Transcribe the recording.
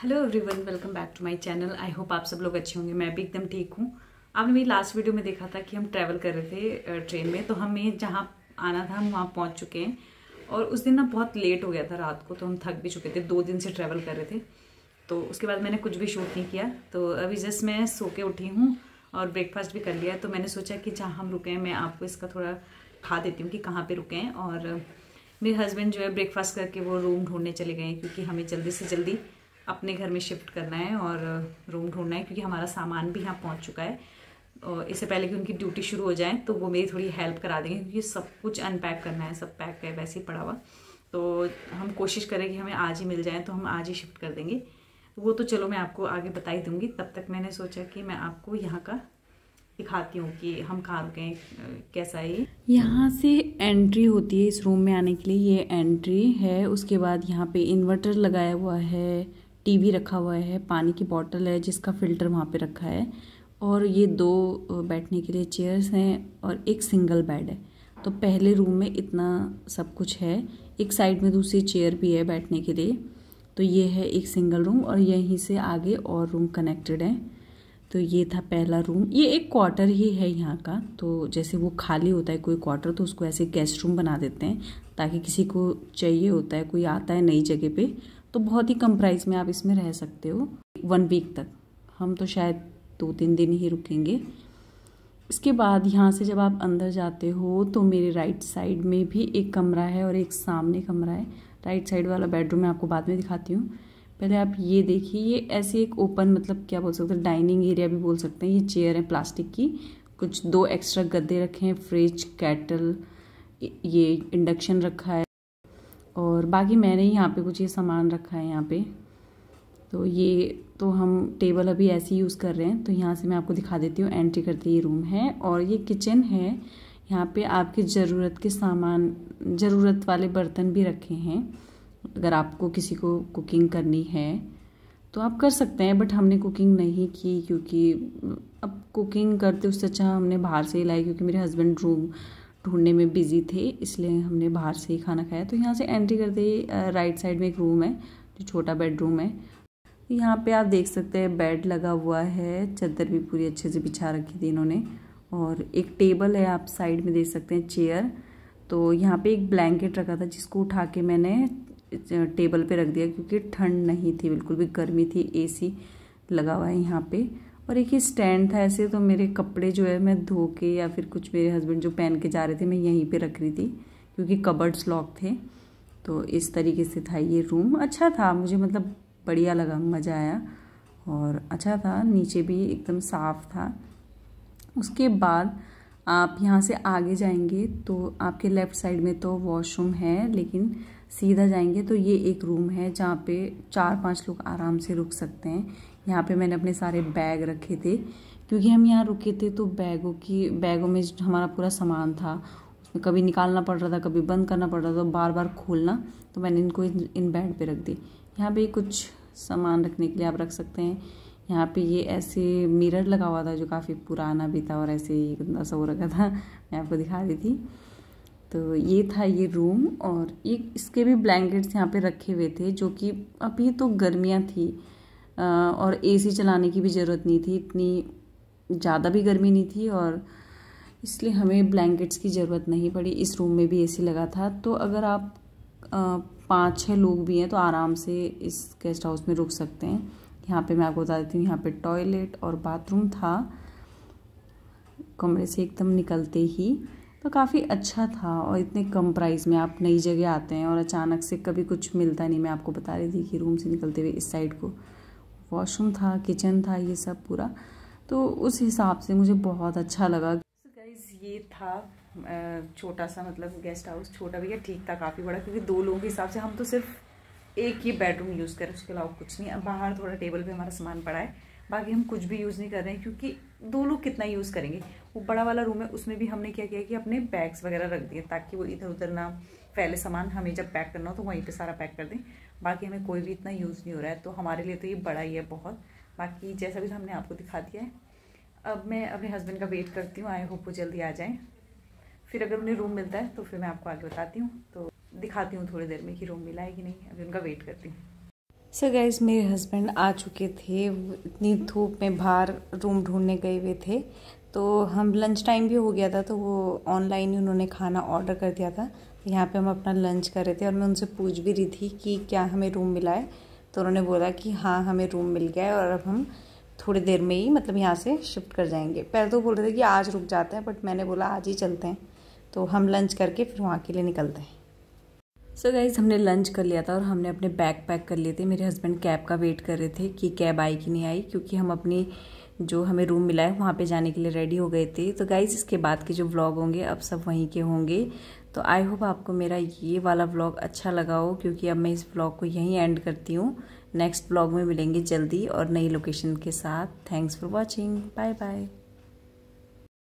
Hello everyone, welcome back to my channel. I hope आप सब लोग अच्छे होंगे। मैं भी एकदम ठीक हूँ। आपने मेरी लास्ट वीडियो में देखा था कि हम ट्रैवल कर रहे थे ट्रेन में, तो हमें जहाँ आना था हम वहाँ पहुँच चुके हैं। और उस दिन ना बहुत लेट हो गया था रात को, तो हम थक भी चुके थे। 2 दिन से ट्रैवल कर रहे थे, तो उसके बाद मैंने कुछ भी शूट नहीं किया। तो अभी जस्ट मैं सो के उठी हूँ और ब्रेकफास्ट भी कर लिया है। तो मैंने सोचा कि जहाँ हम रुके हैं मैं आपको इसका थोड़ा खा देती हूँ कि कहाँ पर रुके हैं। और मेरे हस्बैंड जो है ब्रेकफास्ट करके वो रूम ढूंढने चले गए हैं, क्योंकि हमें जल्दी से जल्दी अपने घर में शिफ्ट करना है और रूम ढूंढना है, क्योंकि हमारा सामान भी यहाँ पहुँच चुका है। और इससे पहले कि उनकी ड्यूटी शुरू हो जाए तो वो मेरी थोड़ी हेल्प करा देंगे, क्योंकि सब कुछ अनपैक करना है। सब पैक है वैसे ही पड़ा हुआ, तो हम कोशिश करें कि हमें आज ही मिल जाए, तो हम आज ही शिफ्ट कर देंगे। वो तो चलो मैं आपको आगे बता ही दूँगी। तब तक मैंने सोचा कि मैं आपको यहाँ का दिखाती हूँ कि हम कहाँ रुके हैं, कैसा है। यहाँ से एंट्री होती है इस रूम में आने के लिए, ये एंट्री है। उसके बाद यहाँ पे इन्वर्टर लगाया हुआ है, टीवी रखा हुआ है, पानी की बोतल है जिसका फ़िल्टर वहाँ पे रखा है, और ये 2 बैठने के लिए चेयर्स हैं और एक सिंगल बेड है। तो पहले रूम में इतना सब कुछ है। एक साइड में दूसरी चेयर भी है बैठने के लिए। तो ये है एक सिंगल रूम, और यहीं से आगे और रूम कनेक्टेड है। तो ये था पहला रूम। ये एक क्वार्टर ही है यहाँ का। तो जैसे वो खाली होता है कोई क्वार्टर, तो उसको ऐसे गेस्ट रूम बना देते हैं, ताकि किसी को चाहिए होता है, कोई आता है नई जगह पे, तो बहुत ही कम प्राइस में आप इसमें रह सकते हो 1 वीक तक। हम तो शायद 2-3 दिन ही रुकेंगे। इसके बाद यहाँ से जब आप अंदर जाते हो तो मेरे राइट साइड में भी एक कमरा है और एक सामने कमरा है। राइट साइड वाला बेडरूम मैं आपको बाद में दिखाती हूँ। पहले आप ये देखिए, ये ऐसे एक ओपन, मतलब क्या बोल सकते हैं, डाइनिंग एरिया भी बोल सकते हैं। ये चेयर है प्लास्टिक की, कुछ 2 एक्स्ट्रा गद्दे रखे हैं, फ्रिज, केटल, ये इंडक्शन रखा है, और बाकी मैंने यहाँ पे कुछ ये सामान रखा है यहाँ पे। तो ये तो हम टेबल अभी ऐसे ही यूज़ कर रहे हैं। तो यहाँ से मैं आपको दिखा देती हूँ। एंट्री करते ये रूम है, और ये किचन है। यहाँ पे आपके ज़रूरत के सामान, ज़रूरत वाले बर्तन भी रखे हैं। अगर आपको किसी को कुकिंग करनी है तो आप कर सकते हैं, बट हमने कुकिंग नहीं की, क्योंकि अब कुकिंग करते उससे अच्छा हमने बाहर से ही लाई, क्योंकि मेरे हस्बैंड रूम ढूंढने में बिजी थे, इसलिए हमने बाहर से ही खाना खाया। तो यहाँ से एंट्री करते ही राइट साइड में एक रूम है, जो छोटा बेडरूम है। यहाँ पे आप देख सकते हैं बेड लगा हुआ है, चादर भी पूरी अच्छे से बिछा रखी थी इन्होंने, और एक टेबल है, आप साइड में देख सकते हैं, चेयर। तो यहाँ पे एक ब्लैंकेट रखा था, जिसको उठा के मैंने टेबल पे रख दिया, क्योंकि ठंड नहीं थी, बिल्कुल भी गर्मी थी। एसी लगा हुआ है यहाँ पे। और एक ही स्टैंड था ऐसे, तो मेरे कपड़े जो है मैं धो के, या फिर कुछ मेरे हस्बैंड जो पहन के जा रहे थे, मैं यहीं पे रख रही थी, क्योंकि कबर्ड्स लॉक थे। तो इस तरीके से था ये रूम। अच्छा था, मुझे मतलब बढ़िया लगा, मज़ा आया और अच्छा था। नीचे भी एकदम साफ था। उसके बाद आप यहाँ से आगे जाएंगे तो आपके लेफ़्ट साइड में तो वॉशरूम है, लेकिन सीधा जाएंगे तो ये एक रूम है, जहाँ पे 4-5 लोग आराम से रुक सकते हैं। यहाँ पे मैंने अपने सारे बैग रखे थे, क्योंकि हम यहाँ रुके थे तो बैगों में हमारा पूरा सामान था, उसमें कभी निकालना पड़ रहा था, कभी बंद करना पड़ रहा था, बार बार खोलना। तो मैंने इनको इन बेड पे रख दी। यहाँ पे कुछ सामान रखने के लिए आप रख सकते हैं। यहाँ पे ये ऐसे मिरर लगा हुआ था, जो काफ़ी पुराना भी था और ऐसे ही गंदा सा हो रखा था, मैं आपको दिखा दी थी। तो ये था ये रूम, और ये इसके भी ब्लैंकेट्स यहाँ पे रखे हुए थे, जो कि अभी तो गर्मियाँ थी और एसी चलाने की भी ज़रूरत नहीं थी, इतनी ज़्यादा भी गर्मी नहीं थी, और इसलिए हमें ब्लैंकेट्स की ज़रूरत नहीं पड़ी। इस रूम में भी एसी लगा था। तो अगर आप 5-6 लोग भी हैं तो आराम से इस गेस्ट हाउस में रुक सकते हैं। यहाँ पे मैं आपको बता देती हूँ, यहाँ पे टॉयलेट और बाथरूम था कमरे से एकदम निकलते ही। तो काफ़ी अच्छा था, और इतने कम प्राइस में आप नई जगह आते हैं और अचानक से कभी कुछ मिलता नहीं। मैं आपको बता रही थी कि रूम से निकलते हुए इस साइड को वॉशरूम था, किचन था, ये सब पूरा। तो उस हिसाब से मुझे बहुत अच्छा लगा। तो गाइस ये था छोटा सा, मतलब गेस्ट हाउस। छोटा भी है, ठीक था, काफ़ी बड़ा, क्योंकि 2 लोगों के हिसाब से हम तो सिर्फ एक ही बेडरूम यूज़ करें, उसके अलावा कुछ नहीं। अब बाहर थोड़ा टेबल पे हमारा सामान पड़ा है, बाकी हम कुछ भी यूज़ नहीं कर रहे हैं, क्योंकि 2 लोग कितना यूज़ करेंगे। वो बड़ा वाला रूम है, उसमें भी हमने क्या किया कि अपने बैग्स वगैरह रख दिए, ताकि वो इधर उधर ना फैले सामान। हमें जब पैक करना हो तो वहीं पे सारा पैक कर दें। बाकी हमें कोई भी इतना यूज़ नहीं हो रहा है, तो हमारे लिए तो ये बड़ा ही है बहुत। बाकी जैसा भी हमने आपको दिखा दिया है। अब मैं अपने हस्बैंड का वेट करती हूँ, आई होप वो जल्दी आ जाएँ। फिर अगर उन्हें रूम मिलता है तो फिर मैं आपको आगे बताती हूँ, तो दिखाती हूँ थोड़ी देर में कि रूम मिला है कि नहीं। अभी उनका वेट करती हूँ। सो गाइज मेरे हस्बैंड आ चुके थे, वो इतनी धूप में बाहर रूम ढूंढने गए हुए थे। तो हम लंच टाइम भी हो गया था, तो वो ऑनलाइन ही उन्होंने खाना ऑर्डर कर दिया था। यहाँ पे हम अपना लंच कर रहे थे और मैं उनसे पूछ भी रही थी कि क्या हमें रूम मिला है। तो उन्होंने बोला कि हाँ हमें रूम मिल गया है और अब हम थोड़ी देर में ही मतलब यहाँ से शिफ्ट कर जाएंगे। पहले तो बोल रहे थे कि आज रुक जाते हैं, बट मैंने बोला आज ही चलते हैं। तो हम लंच करके फिर वहाँ के लिए निकलते हैं। सो गाइज़ हमने लंच कर लिया था और हमने अपने बैग पैक कर लिए थे। मेरे हस्बैंड कैब का वेट कर रहे थे कि कैब आई कि नहीं आई, क्योंकि हम अपनी जो हमें रूम मिला है वहाँ पे जाने के लिए रेडी हो गए थे। तो गाइज़ इसके बाद के जो व्लॉग होंगे अब सब वहीं के होंगे। तो आई होप आपको मेरा ये वाला व्लॉग अच्छा लगा हो, क्योंकि अब मैं इस व्लॉग को यहीं एंड करती हूँ। नेक्स्ट व्लॉग में मिलेंगे जल्दी और नई लोकेशन के साथ। Thanks for watching, bye bye.